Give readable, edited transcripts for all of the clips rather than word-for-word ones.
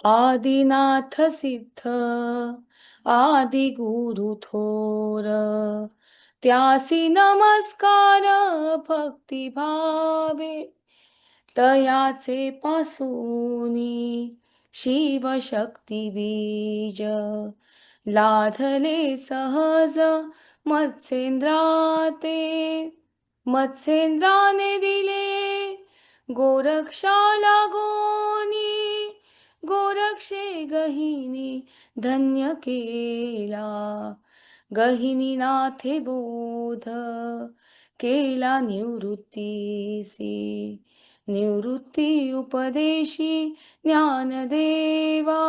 आदिनाथ सिद्ध आदि गुरु थोर, त्यासी नमस्कार भक्ती भावे, तयाचे पासूनी शिवशक्ती बीज, लाधले सहज मत्स्येंद्राते, मत्स्येंद्राने दिले गोरक्षाला गोनी, गोरक्षे गहिनी धन्य केला, गहिनी नाथे बोध केला निवृत्तीसी, निवृत्ती उपदेशी ज्ञानदेवा,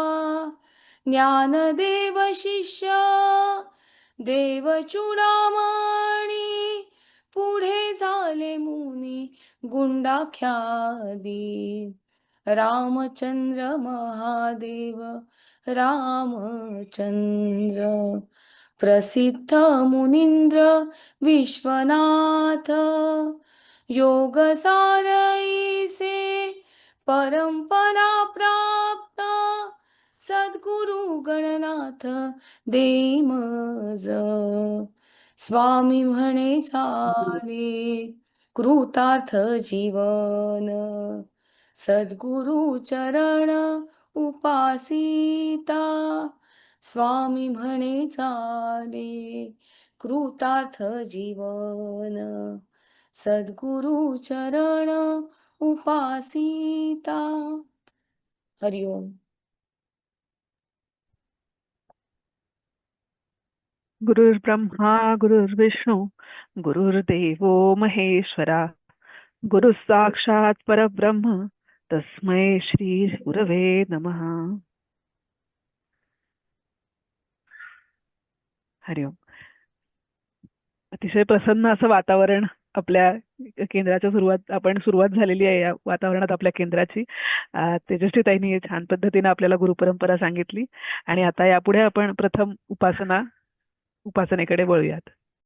ज्ञानदेव शिष्य देव चूडामणी, पुढे झाले मुनी गुंडाख्यादी, रामचंद्र महादेव रामचंद्र, प्रसिद्ध मुनींद्र विश्वनाथ, योग सारईसे परंपरा प्राप्त, सद्गुरु गणनाथ देमज, स्वामी म्हणे झाले कृतार्थ जीवन, सद्गुरु चरण उपासिता, स्वामी म्हणे झाले कृतार्थ जीवन, सद्गुरु चरण उपासिता. हरिओम. गुरुर्ब्रह्मा गुरुर्विष्णू गुरुर्देवो महेश्वरा, गुरु साक्षात परब्रह्म तस्मै श्री गुरवे नमः. हरिओम. अतिशय प्रसन्न असं वातावरण आपल्या केंद्राच्या सुरुवात झालेली आहे. या वातावरणात आपल्या केंद्राची तेजस्वीताईंनी छान पद्धतीने आपल्याला गुरुपरंपरा सांगितली आणि आता यापुढे आपण प्रथम उपासनेकडे वळूयात.